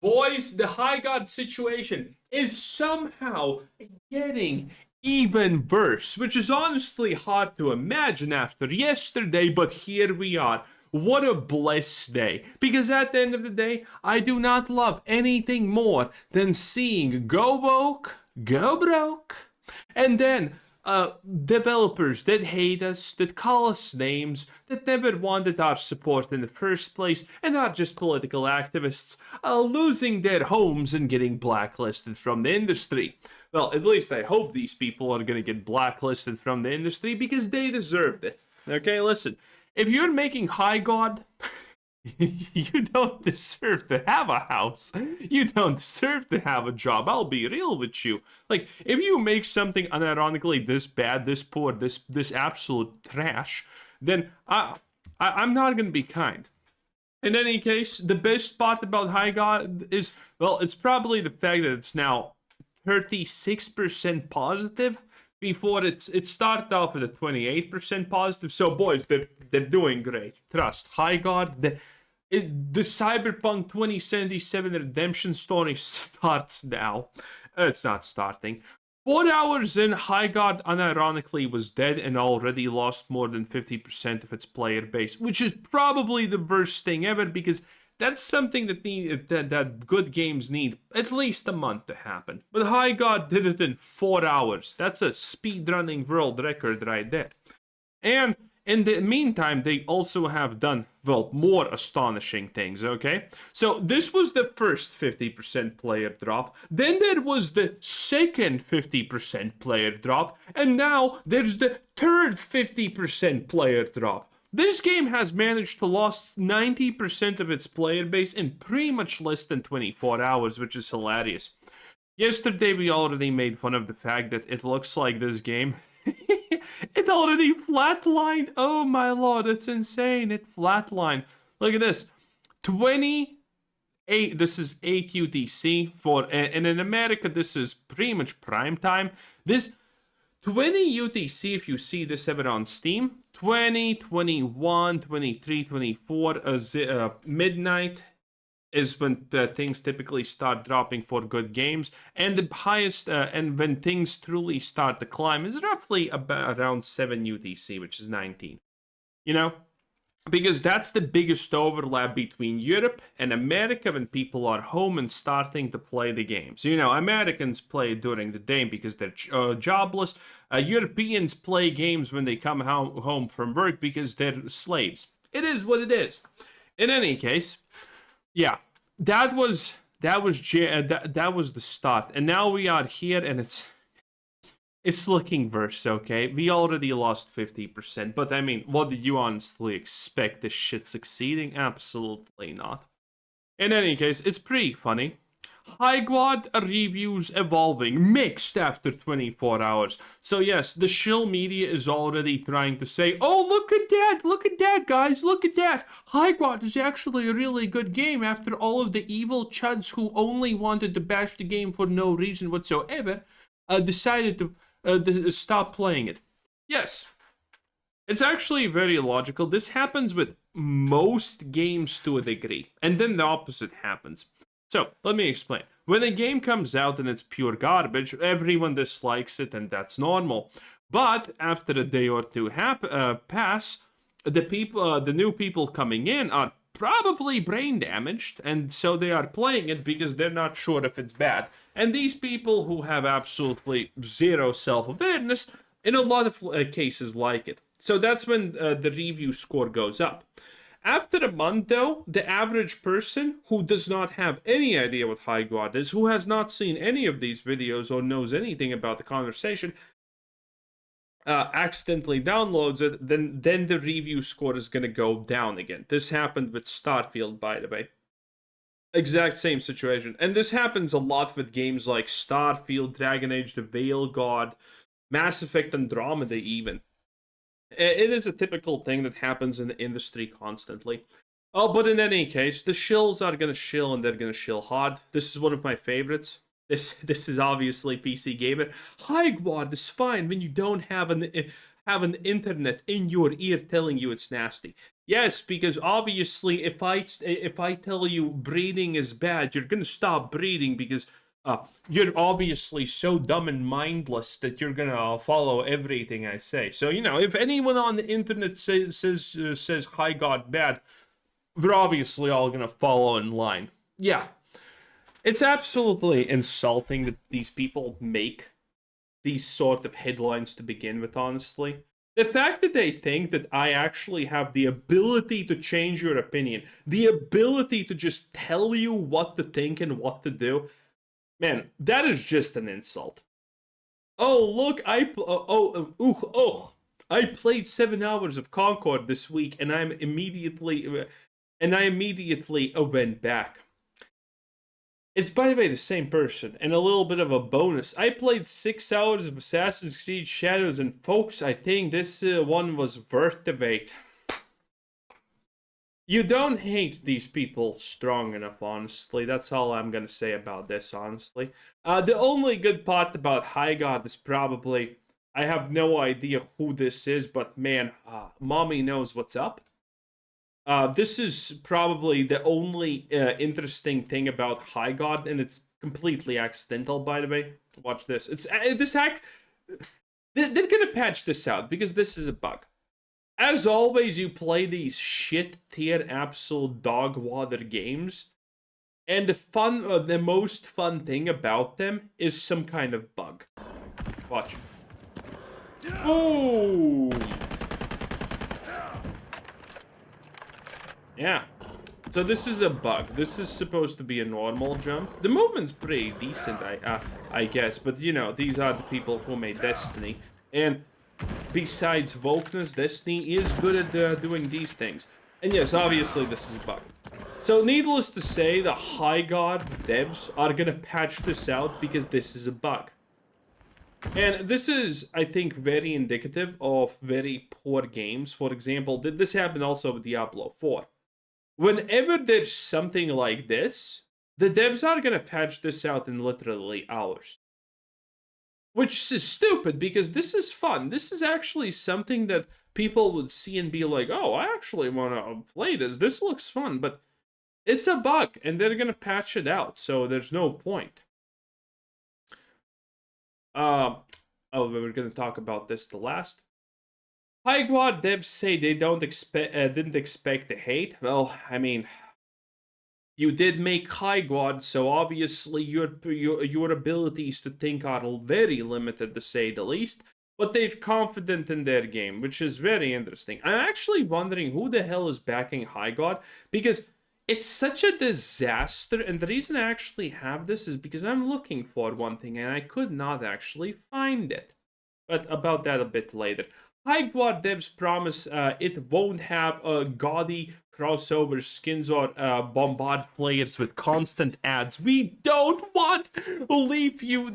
Boys, the Highguard situation is somehow getting even worse, which is honestly hard to imagine after yesterday, but here we are. What a blessed day. Because at the end of the day, I do not love anything more than seeing go woke, go broke, and then developers that hate us, that call us names, that never wanted our support in the first place, and not just political activists, losing their homes and getting blacklisted from the industry. Well, at least I hope these people are going to get blacklisted from the industry because they deserved it. Okay, listen. If you're making Highguard, you don't deserve to have a house. You don't deserve to have a job. I'll be real with you. Like, if you make something unironically this bad, this poor, this absolute trash, then I'm not gonna be kind. In any case, the best part about Highguard is, well, it's probably the fact that it's now 36% positive. Before it started off with a 28% positive. So boys, they're doing great. Trust. Highguard, the Cyberpunk 2077 redemption story starts now. It's not starting. 4 hours in, Highguard unironically was dead and already lost more than 50% of its player base, which is probably the worst thing ever because that's something that good games need at least a month to happen. But Highguard did it in 4 hours. That's a speedrunning world record right there. And in the meantime, they also have done, well, more astonishing things, okay? So this was the first 50% player drop. Then there was the second 50% player drop. And now there's the third 50% player drop. This game has managed to lose 90% of its player base in pretty much less than 24 hours, which is hilarious. Yesterday, we already made fun of the fact that it looks like this game, it already flatlined. Oh my lord, it's insane. It flatlined. Look at this. 28, this is 8 UTC, and in America, this is pretty much prime time. This 20 UTC, if you see this ever on Steam, 20, 21, 23, 24, midnight is when things typically start dropping for good games, and the highest, and when things truly start to climb is roughly about around 7 UTC, which is 19. You know? Because that's the biggest overlap between Europe and America when people are home and starting to play the games. You know, Americans play during the day because they're jobless. Europeans play games when they come home from work because they're slaves. It is what it is. In any case, yeah, that was the start, and now we are here, and it's looking worse, okay? We already lost 50%, but I mean, what did you honestly expect? This shit succeeding? Absolutely not. In any case, it's pretty funny. Highguard reviews evolving, mixed after 24 hours. So yes, the shill media is already trying to say, oh, look at that, guys, look at that. Highguard is actually a really good game after all of the evil chuds who only wanted to bash the game for no reason whatsoever decided to stop playing it. Yes, it's actually very logical. This happens with most games to a degree, and then the opposite happens. So, let me explain. When a game comes out and it's pure garbage, everyone dislikes it, and that's normal. But after a day or two pass, the new people coming in are probably brain damaged, and so they are playing it because they're not sure if it's bad. And these people who have absolutely zero self-awareness, in a lot of cases, like it. So that's when the review score goes up. After a month, though, the average person who does not have any idea what Highguard is, who has not seen any of these videos or knows anything about the conversation, accidentally downloads it, then the review score is going to go down again. This happened with Starfield, by the way. Exact same situation. And this happens a lot with games like Starfield, Dragon Age, The Veil God, Mass Effect Andromeda even. It is a typical thing that happens in the industry constantly. Oh, but in any case, the shills are gonna shill, and they're gonna shill hard. This is one of my favorites. This is obviously PC Gamer. Highguard is fine when you don't have an internet in your ear telling you it's nasty. Yes, because obviously, if I tell you breeding is bad, you're gonna stop breeding because you're obviously so dumb and mindless that you're gonna follow everything I say. So if anyone on the internet says "Hi God bad," we're obviously all gonna follow in line. Yeah, it's absolutely insulting that these people make these sort of headlines to begin with, honestly. The fact that they think that I actually have the ability to change your opinion, the ability to just tell you what to think and what to do, man, that is just an insult. Oh, look, I played 7 hours of Concord this week, and I immediately went back. It's, by the way, the same person, and a little bit of a bonus. I played 6 hours of Assassin's Creed Shadows, and folks, I think this one was worth the wait. You don't hate these people strong enough, honestly. That's all I'm gonna say about this, honestly. The only good part about Highguard is probably, I have no idea who this is, but man, mommy knows what's up. This is probably the only interesting thing about Highguard, and it's completely accidental, by the way. Watch this. They're gonna patch this out because this is a bug. As always, you play these shit tier absolute dog water games, and the most fun thing about them is some kind of bug. Watch. Boom! Yeah. So this is a bug. This is supposed to be a normal jump. The movement's pretty decent, I guess. But, these are the people who made Destiny. And besides wokeness, Destiny is good at doing these things. And yes, obviously this is a bug. So needless to say, the Highguard devs are going to patch this out because this is a bug. And this is, I think, very indicative of very poor games. For example, this happened also with Diablo 4. Whenever there's something like this, the devs are gonna patch this out in literally hours. Which is stupid, because this is fun. This is actually something that people would see and be like, oh, I actually want to play this. This looks fun, but it's a bug, and they're gonna patch it out, so there's no point. We're gonna talk about this the last. Highguard devs say they didn't expect the hate. Well, I mean, you did make Highguard, so obviously your abilities to think are very limited, to say the least. But they're confident in their game, which is very interesting. I'm actually wondering who the hell is backing Highguard, because it's such a disaster. And the reason I actually have this is because I'm looking for one thing, and I could not actually find it. But about that a bit later. Highguard devs promise it won't have gaudy crossover skins or bombard players with constant ads. We don't want to leave you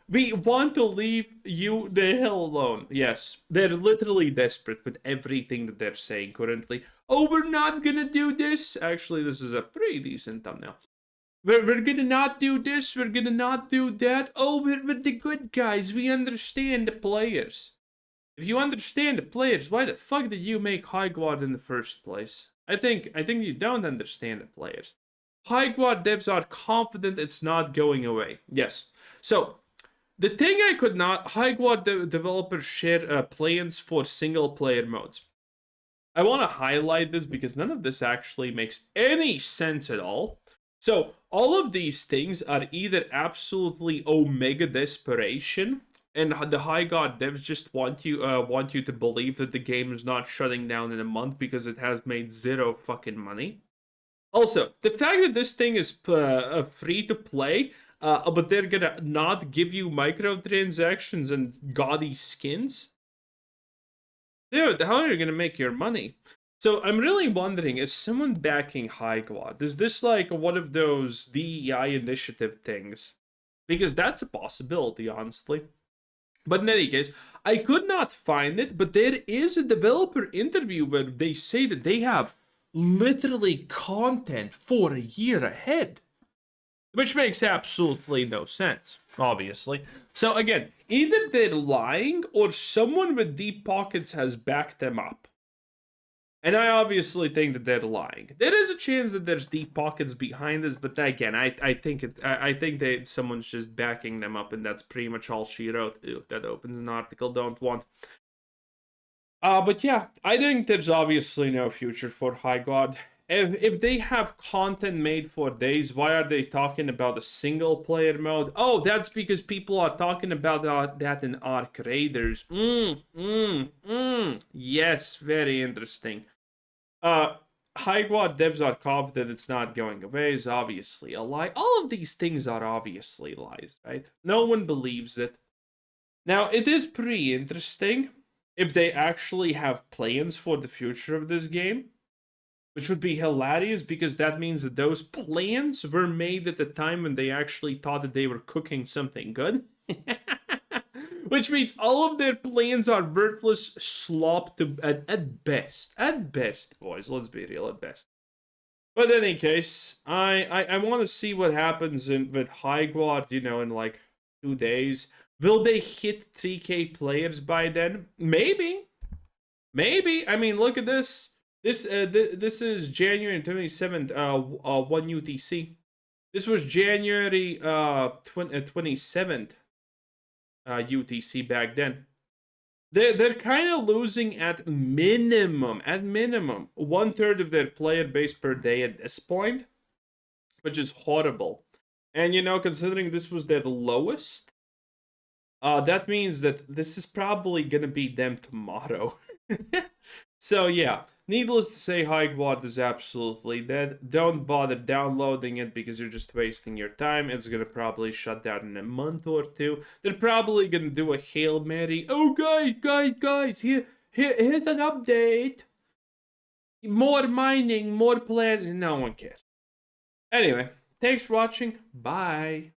we want to leave you the hell alone. Yes, they're literally desperate with everything that they're saying currently. Oh, we're not gonna do this. Actually, this is a pretty decent thumbnail. We're gonna not do this. We're gonna not do that. Oh, we're the good guys. We understand the players. If you understand the players, why the fuck did you make Highguard in the first place? I think you don't understand the players. Highguard devs are confident it's not going away. Yes. So, the thing I could not... Highguard developers share plans for single-player modes. I want to highlight this because none of this actually makes any sense at all. So, all of these things are either absolutely omega desperation, and the Highguard devs just want you to believe that the game is not shutting down in a month because it has made zero fucking money. Also, the fact that this thing is free to play, but they're gonna not give you microtransactions and gaudy skins. Dude, how are you gonna make your money? So I'm really wondering, is someone backing Highguard? Is this like one of those DEI initiative things? Because that's a possibility, honestly. But in any case, I could not find it, but there is a developer interview where they say that they have literally content for a year ahead. Which makes absolutely no sense, obviously. So again, either they're lying or someone with deep pockets has backed them up. And I obviously think that they're lying. There is a chance that there's deep pockets behind this, but again, I think I think that someone's just backing them up, and that's pretty much all she wrote. Ew, that opens an article. Don't want. But yeah, I think there's obviously no future for Highguard. If they have content made for days, why are they talking about a single player mode? Oh, that's because people are talking about that in Arc Raiders. Yes, very interesting. Highguard devs are confident it's not going away is obviously a lie. All of these things are obviously lies, right? No one believes it. Now, it is pretty interesting if they actually have plans for the future of this game, which would be hilarious because that means that those plans were made at the time when they actually thought that they were cooking something good. Which means all of their plans are worthless slop at best. At best, boys. Let's be real, at best. But in any case, I want to see what happens with Highguard, in like 2 days. Will they hit 3K players by then? Maybe. Maybe. I mean, look at this. This is January 27th, 1 UTC. This was January 27th UTC back then. They're kind of losing at minimum 1/3 of their player base per day at this point, which is horrible. And considering this was their lowest, that means that this is probably gonna be them tomorrow. So yeah, needless to say, Highguard is absolutely dead. Don't bother downloading it because you're just wasting your time. It's gonna probably shut down in a month or two. They're probably gonna do a Hail Mary. Oh guys, here's an update. More mining, more planning. No one cares. Anyway, thanks for watching. Bye.